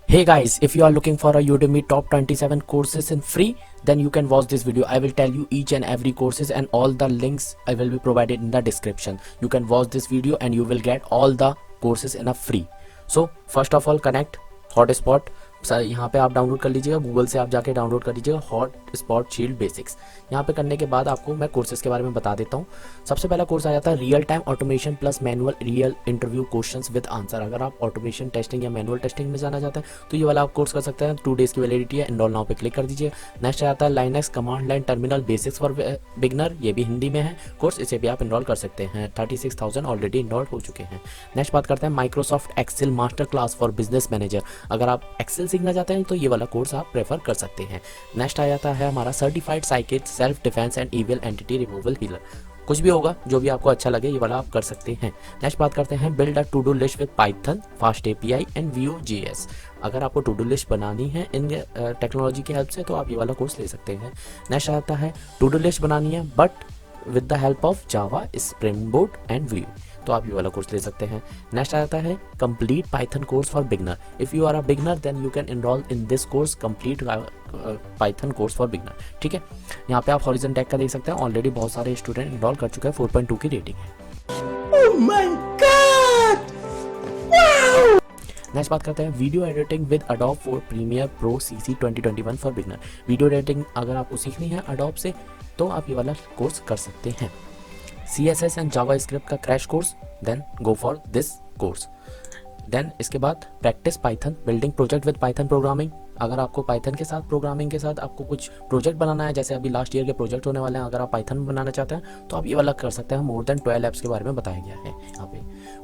Hey guys, if you are looking for a Udemy top 27 courses in free, then you can watch this video. I will tell you each and every courses and all the links I will be provided in the description. You can watch this video and you will get all the courses in a free. So first of all, connect hotspot. यहाँ पे आप download कर लीजिएगा, Google से आप जाके download कर लीजिएगा हॉट स्पॉट शील्ड बेसिक्स। यहाँ पे करने के बाद आपको मैं कोर्सेज के बारे में बता देता हूँ। सबसे पहला कोर्स आ जाता है real time automation plus manual real interview questions with answer. अगर आप ऑटोमेशन टेस्टिंग या मैनुअल टेस्टिंग में जाना चाहते हैं तो ये वाला आप कोर्स कर सकते हैं। 2 डेज की वैलिडिटी है। एनरोल नाउ पे क्लिक कर दीजिए। नेक्स्ट आता है Linux command line terminal basics for beginner, ये भी हिंदी में है कोर्स, इसे भी आप इनरोल कर सकते हैं। 36,000 ऑलरेडी इनरोल हो चुके हैं। नेक्स्ट बात करते हैं Microsoft Excel master class for business manager. अगर आप एक्सेल सीखना चाहते हैं तो ये वाला कोर्स आप प्रेफर कर सकते हैं। नेक्स्ट आ जाता है हमारा certified scikit self defence and evil entity removal healer. कुछ भी होगा, जो भी आपको अच्छा लगे ये वाला आप कर सकते हैं। नेक्स्ट बात करते हैं build a to do list with Python FastAPI and Vue.js। अगर आपको टू डू लिस्ट बनानी है इन टेक्नोलॉजी की हेल्प से तो आप ये वाला कोर्स ले सकते हैं। नेक्स्ट आता है टू डू लिस्ट बनानी है but with the help of Java, spring boot and Vue, तो आप ये वाला कोर्स ले सकते हैं। नेक्स्ट आता है complete Python course for beginner. If you are a beginner then you can enrol in this course complete Python course for beginner. ठीक है, यहाँ पे आप हॉरिजन टैग का देख सकते हैं, ऑलरेडी बहुत सारे स्टूडेंट एनरोल कर चुके हैं, 4.2 की रेटिंग है। Oh my God! Wow! Next बात करते हैं video editing with Adobe for Premiere Pro CC 2021 for beginner. Video editing अगर आपको सीखनी है Adobe से तो आप ये वाला कोर्स कर सकते हैं। CSS एंड जावास्क्रिप्ट का crash course, then go for this course. Then इसके बाद practice Python building project with Python programming. अगर आपको पाइथन के साथ प्रोग्रामिंग के साथ आपको कुछ प्रोजेक्ट बनाना है, जैसे अभी लास्ट ईयर के प्रोजेक्ट होने वाले हैं, अगर आप पाइथन बनाना चाहते हैं तो आप ये वाला कर सकते हैं। मोर देन 12 ऐप्स के बारे में बताया गया है यहाँ पे।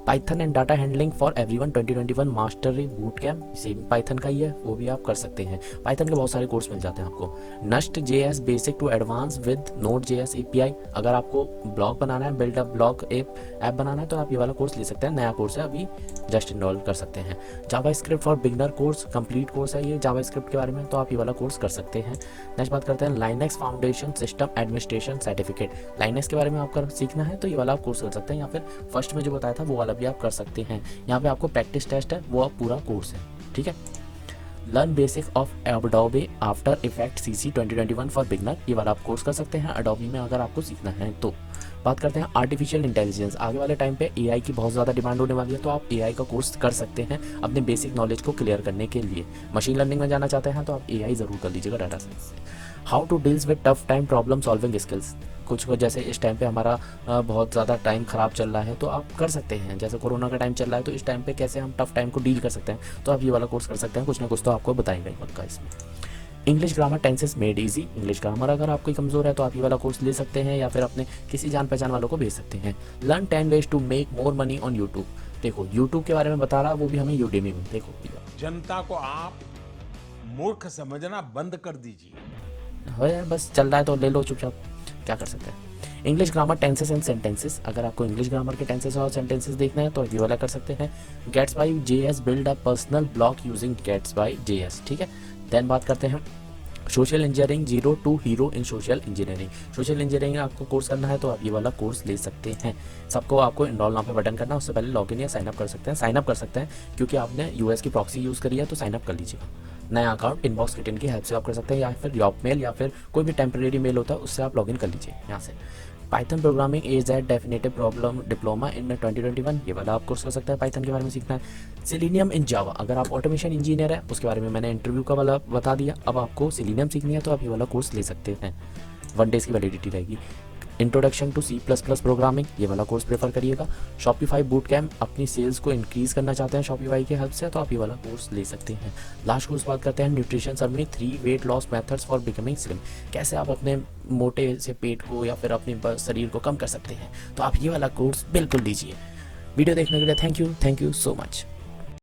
Python and data handling for everyone 2021 mastery boot camp, same Python का ही है, वो भी आप कर सकते हैं। पाइथन के बहुत सारे कोर्स मिल जाते हैं आपको। Nest JS basic to advance with Node.js API। अगर आपको ब्लॉग बनाना है, बिल्ड अप ब्लॉग ऐप बनाना है तो आप ये वाला कोर्स ले सकते हैं। नया कोर्स है, अभी जस्ट इनरोल कर सकते हैं। JavaScript for beginner course complete course है ये जावास्क्रिप्ट के बारे में, तो आप ये वाला कोर्स कर सकते हैं। नेक्स्ट बात करते हैं Linux foundation system administration certificate. Linux के बारे में आपको सीखना है तो ये वाला आप कोर्स कर सकते हैं, या फिर फर्स्ट में जो बताया था वो वाला भी आप कर सकते हैं। यहाँ पे आपको प्रैक्टिस टेस्ट है, वो पूरा कोर्स है। ठीक है, learn basic of Adobe after effect CC 2021 for beginner, ये वाला आप कोर्स कर सकते हैं Adobe में अगर आपको सीखना है तो। बात करते हैं आर्टिफिशियल इंटेलिजेंस। आगे वाले टाइम पे AI की बहुत ज़्यादा डिमांड होने वाली है, तो आप AI का कोर्स कर सकते हैं अपने बेसिक नॉलेज को क्लियर करने के लिए। मशीन लर्निंग में जाना चाहते हैं तो आप AI ज़रूर कर लीजिएगा, डाटा साइंस से। How to deals with tough time problem solving skills. कुछ जैसे इस टाइम पे हमारा बहुत ज़्यादा टाइम ख़राब चल रहा है तो आप कर सकते हैं, जैसे कोरोना का टाइम चल रहा है तो इस टाइम पे कैसे हम टफ टाइम को डील कर सकते हैं, तो आप ये वाला कोर्स कर सकते हैं। कुछ ना कुछ तो आपको बताएगा ही पक्का इसमें। English grammar tenses made easy. English grammar अगर आपको कमज़ोर है तो आप ये वाला कोर्स ले सकते हैं, या फिर अपने किसी जान पहचान वालों को भेज सकते हैं। Learn 10 ways to make more money on YouTube. देखो यूट्यूब के बारे में बता रहा, वो भी हमें Udemy में। देखो जनता को आप मूर्ख समझना बंद कर दीजिए। हो यार, बस चल रहा है तो ले लो चुपचाप, क्या कर सकते हैं। English grammar tenses and sentences. अगर आपको इंग्लिश ग्रामर के टेंसेस और सेंटेंसेस देखना है तो ये वाला कर सकते हैं। Gatsby.js build a personal blog using Gatsby.js। ठीक है, देन बात करते हैं social engineering 0 to hero in social engineering. Social engineering आपको कोर्स करना है तो आप ये वाला कोर्स ले सकते हैं। सबको आपको इनरोल नाउ पे बटन करना है, उससे पहले लॉगिन या साइन अप कर सकते हैं। साइन अप कर सकते हैं क्योंकि आपने US की प्रॉक्सी यूज़ करी है, तो साइन अप कर लीजिएगा। नया अकाउंट इनबॉक्स रिटर्न की हेल्प से आप कर सकते हैं, या फिर यॉप मेल या फिर कोई भी टेम्परेरी मेल होता है उससे आप लॉगिन कर लीजिए यहाँ से। Python programming AZ definitive problem diploma in 2021, ये वाला आप कोर्स कर सकते हैं। पाइथन के बारे में सीखना है। सेलेनियम इन जावा। अगर आप ऑटोमेशन इंजीनियर है, उसके बारे में मैंने इंटरव्यू का वाला बता दिया। अब आपको सेलेनियम सीखनी है तो आप ये वाला कोर्स ले सकते हैं। 1 डेज की वैलिडिटी रहेगी। इंट्रोडक्शन टू C++ प्रोग्रामिंग, ये वाला कोर्स प्रेफर करिएगा। शॉपिफाई बूटकैम्प, अपनी सेल्स को इंक्रीज करना चाहते हैं शॉपिफाई की हेल्प से, तो आप ये वाला कोर्स ले सकते हैं। लास्ट कोर्स बात करते हैं nutrition सर्मनी 3 weight loss methods for becoming slim. कैसे आप अपने मोटे से पेट को या फिर अपने शरीर को कम कर सकते हैं, तो आप ये वाला कोर्स बिल्कुल लीजिए। वीडियो देखने के लिए थैंक यू सो मच।